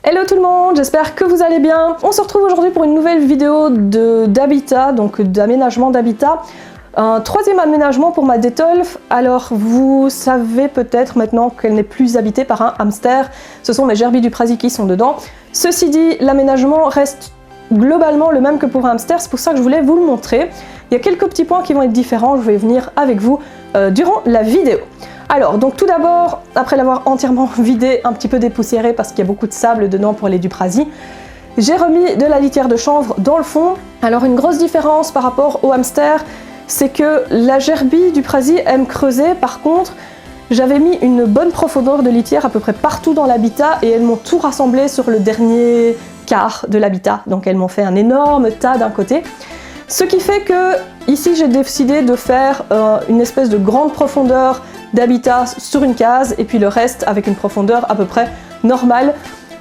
Hello tout le monde, j'espère que vous allez bien. On se retrouve aujourd'hui pour une nouvelle vidéo d'habitat, donc d'aménagement d'habitat. Un troisième aménagement pour ma Detolf. Alors vous savez peut-être maintenant qu'elle n'est plus habitée par un hamster. Ce sont mes gerbilles du Prasi qui sont dedans. Ceci dit, l'aménagement reste globalement le même que pour un hamster, c'est pour ça que je voulais vous le montrer. Il y a quelques petits points qui vont être différents, je vais venir avec vous durant la vidéo. Alors, donc tout d'abord, après l'avoir entièrement vidé, un petit peu dépoussiéré parce qu'il y a beaucoup de sable dedans pour les du Prasi, j'ai remis de la litière de chanvre dans le fond. Alors une grosse différence par rapport au hamster, c'est que la gerbille du Prasi aime creuser. Par contre, j'avais mis une bonne profondeur de litière à peu près partout dans l'habitat et elles m'ont tout rassemblé sur le dernier quart de l'habitat. Donc elles m'ont fait un énorme tas d'un côté. Ce qui fait que ici j'ai décidé de faire une espèce de grande profondeur d'habitat sur une case et puis le reste avec une profondeur à peu près normale.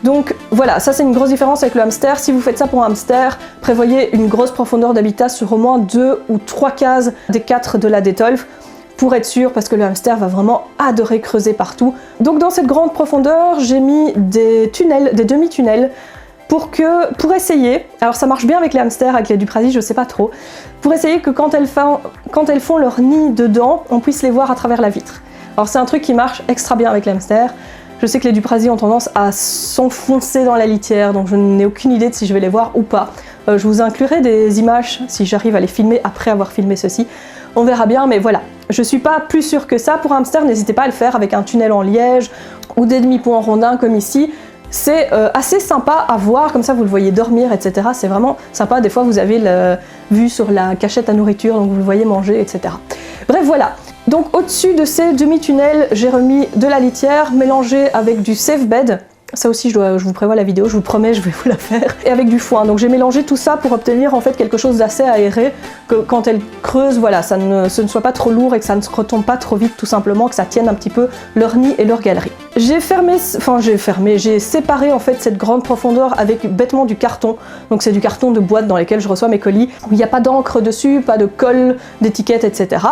Donc voilà, ça c'est une grosse différence avec le hamster. Si vous faites ça pour un hamster, prévoyez une grosse profondeur d'habitat sur au moins 2 ou 3 cases des 4 de la Detolf pour être sûr, parce que le hamster va vraiment adorer creuser partout. Donc dans cette grande profondeur, j'ai mis des tunnels, des demi-tunnels pour essayer, alors ça marche bien avec les hamsters, avec les du Prasi, je sais pas trop, pour essayer que quand elles font leur nid dedans, on puisse les voir à travers la vitre. Alors c'est un truc qui marche extra bien avec les hamsters. Je sais que les du Prasi ont tendance à s'enfoncer dans la litière, donc je n'ai aucune idée de si je vais les voir ou pas. Je vous inclurai des images si j'arrive à les filmer après avoir filmé ceci. On verra bien, mais voilà. Je suis pas plus sûre que ça. Pour un hamster, n'hésitez pas à le faire avec un tunnel en liège ou des demi-pots en rondin comme ici. C'est assez sympa à voir, comme ça vous le voyez dormir, etc. C'est vraiment sympa. Des fois vous avez la vue sur la cachette à nourriture, donc vous le voyez manger, etc. Bref, voilà. Donc au-dessus de ces demi-tunnels, j'ai remis de la litière mélangée avec du safe bed. Ça aussi, je vous prévois la vidéo, je vous promets, je vais vous la faire. Et avec du foin. Donc j'ai mélangé tout ça pour obtenir en fait quelque chose d'assez aéré, que quand elle creuse, voilà, ce ne soit pas trop lourd et que ça ne se retombe pas trop vite, tout simplement, que ça tienne un petit peu leur nid et leur galerie. J'ai séparé en fait cette grande profondeur avec bêtement du carton. Donc c'est du carton de boîte dans lesquels je reçois mes colis, où il n'y a pas d'encre dessus, pas de colle, d'étiquette, etc.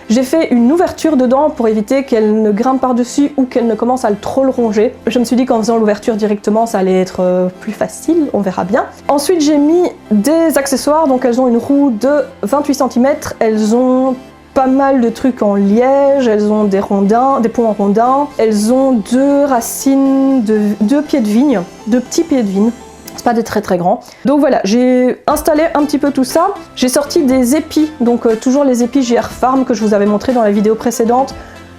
J'ai fait une ouverture dedans pour éviter qu'elle ne grimpe par-dessus ou qu'elle ne commence à trop le ronger. Je me suis dit qu'en faisant l'ouverture directement, ça allait être plus facile, on verra bien. Ensuite, j'ai mis des accessoires, donc elles ont une roue de 28 cm, elles ont pas mal de trucs en liège, elles ont des rondins, des pots en rondin, elles ont deux racines de 2 pieds de vigne, 2 petits pieds de vigne. C'est pas des très très grands. Donc voilà, j'ai installé un petit peu tout ça. J'ai sorti des épis, donc toujours les épis JR Farm que je vous avais montré dans la vidéo précédente.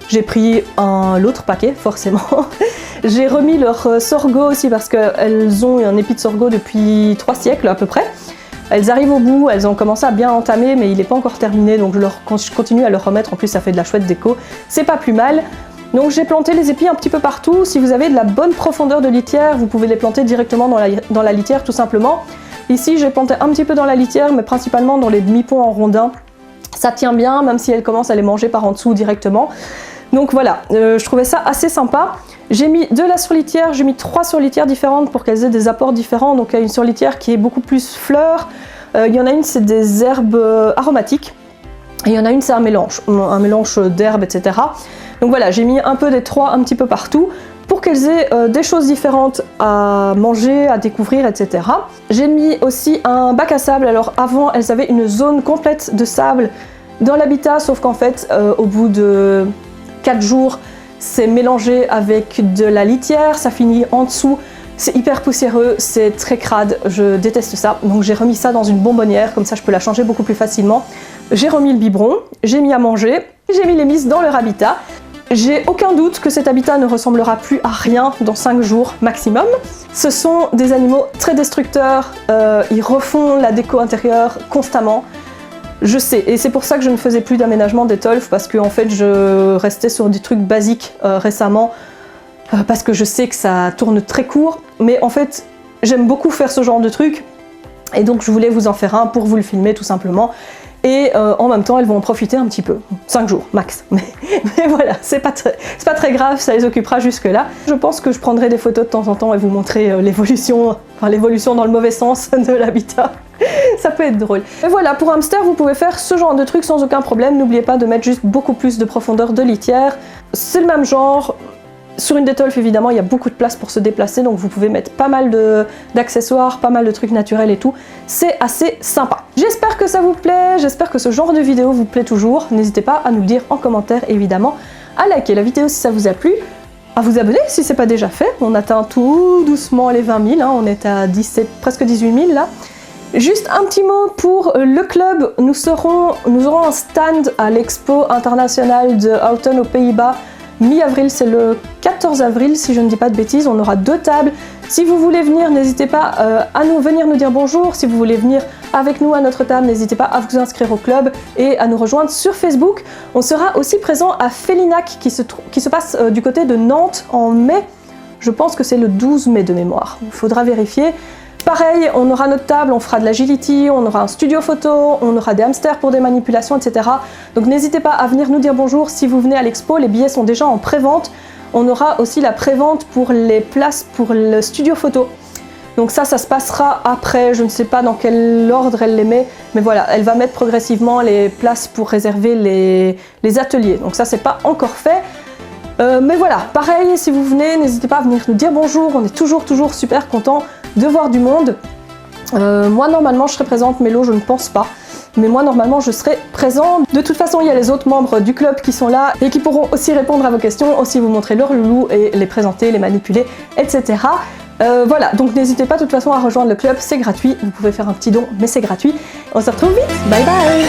J'ai pris l'autre paquet, forcément. J'ai remis leur sorgho aussi parce qu'elles ont un épi de sorgho depuis 3 siècles à peu près. Elles arrivent au bout, elles ont commencé à bien entamer, mais il n'est pas encore terminé, donc je continue à leur remettre. En plus, ça fait de la chouette déco. C'est pas plus mal. Donc j'ai planté les épis un petit peu partout. Si vous avez de la bonne profondeur de litière, vous pouvez les planter directement dans la litière tout simplement. Ici j'ai planté un petit peu dans la litière, mais principalement dans les demi-pots en rondin. Ça tient bien, même si elles commencent à les manger par en dessous directement. Donc voilà, je trouvais ça assez sympa. J'ai mis de la surlitière, j'ai mis 3 surlitières différentes pour qu'elles aient des apports différents. Donc il y a une surlitière qui est beaucoup plus fleurs. Il y en a une, c'est des herbes aromatiques. Et il y en a une, c'est un mélange d'herbes, etc. Donc voilà, j'ai mis un peu des 3 un petit peu partout pour qu'elles aient des choses différentes à manger, à découvrir, etc. J'ai mis aussi un bac à sable. Alors avant, elles avaient une zone complète de sable dans l'habitat, sauf qu'en fait, au bout de 4 jours, c'est mélangé avec de la litière, ça finit en dessous. C'est hyper poussiéreux, c'est très crade, je déteste ça. Donc j'ai remis ça dans une bonbonnière, comme ça je peux la changer beaucoup plus facilement. J'ai remis le biberon, j'ai mis à manger, j'ai mis les mises dans leur habitat. J'ai aucun doute que cet habitat ne ressemblera plus à rien dans 5 jours maximum. Ce sont des animaux très destructeurs, ils refont la déco intérieure constamment. Je sais, et c'est pour ça que je ne faisais plus d'aménagement Detolf, parce que en fait je restais sur des trucs basiques récemment, parce que je sais que ça tourne très court, mais en fait j'aime beaucoup faire ce genre de trucs, et donc je voulais vous en faire un pour vous le filmer tout simplement. Et en même temps elles vont en profiter un petit peu, 5 jours max, mais voilà, c'est pas très grave, ça les occupera jusque là. Je pense que je prendrai des photos de temps en temps et vous montrer l'évolution dans le mauvais sens de l'habitat. Ça peut être drôle. Et voilà, pour un hamster vous pouvez faire ce genre de truc sans aucun problème. N'oubliez pas de mettre juste beaucoup plus de profondeur de litière. C'est le même genre, Sur une Detolf, évidemment, il y a beaucoup de place pour se déplacer, donc vous pouvez mettre pas mal d'accessoires, pas mal de trucs naturels et tout. C'est assez sympa. J'espère que ça vous plaît, j'espère que ce genre de vidéo vous plaît toujours. N'hésitez pas à nous le dire en commentaire, évidemment, à liker la vidéo si ça vous a plu, à vous abonner si c'est pas déjà fait. On atteint tout doucement les 20 000, hein. On est à presque 18 000 là. Juste un petit mot pour le club, nous aurons un stand à l'expo internationale de Houten aux Pays-Bas, mi-avril, c'est le 14 avril si je ne dis pas de bêtises, on aura 2 tables. Si vous voulez venir, n'hésitez pas à venir nous dire bonjour. Si vous voulez venir avec nous à notre table, n'hésitez pas à vous inscrire au club et à nous rejoindre sur Facebook. On sera aussi présent à Félinac qui se passe du côté de Nantes en mai. Je pense que c'est le 12 mai de mémoire, il faudra vérifier. Pareil, on aura notre table, on fera de l'agility, on aura un studio photo, on aura des hamsters pour des manipulations, etc. Donc n'hésitez pas à venir nous dire bonjour si vous venez à l'expo, les billets sont déjà en pré-vente. On aura aussi la pré-vente pour les places pour le studio photo. Donc ça se passera après, je ne sais pas dans quel ordre elle les met, mais voilà, elle va mettre progressivement les places pour réserver les ateliers. Donc ça, c'est pas encore fait. Mais voilà, pareil, si vous venez, n'hésitez pas à venir nous dire bonjour, on est toujours super contents de voir du monde. Moi normalement je serai présente, Mélo je ne pense pas, mais moi normalement je serai présente. De toute façon il y a les autres membres du club qui sont là et qui pourront aussi répondre à vos questions, aussi vous montrer leur loulou et les présenter, les manipuler, etc. Voilà, donc n'hésitez pas de toute façon à rejoindre le club, c'est gratuit, vous pouvez faire un petit don mais c'est gratuit. On se retrouve vite, bye bye.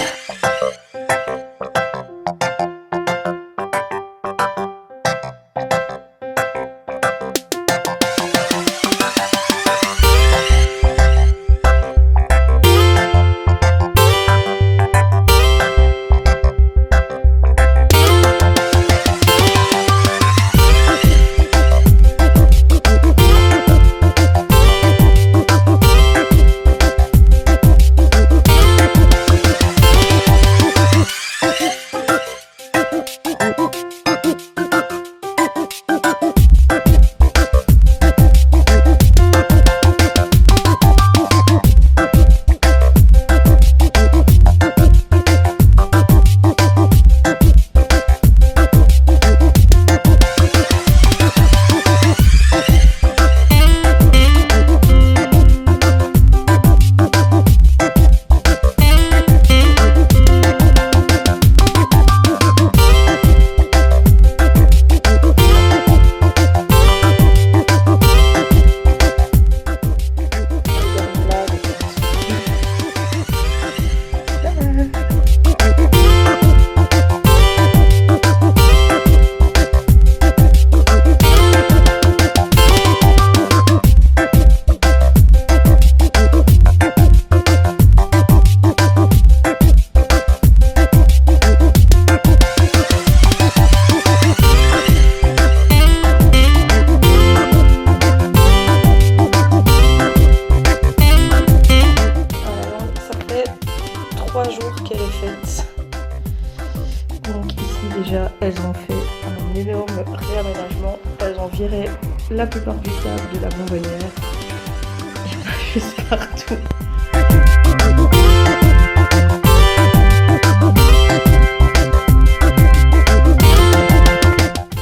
Déjà, elles ont fait un énorme réaménagement. Elles ont viré la plupart du sable de la bonbonnière. Il y en a juste partout.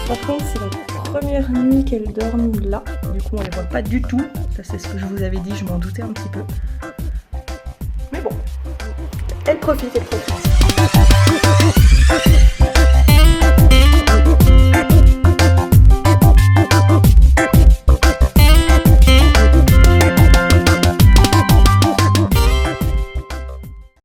Par contre, c'est la première nuit qu'elles dorment là. Du coup, on les voit pas du tout. Ça, c'est ce que je vous avais dit, je m'en doutais un petit peu. Mais bon, elles profitent, elles profitent.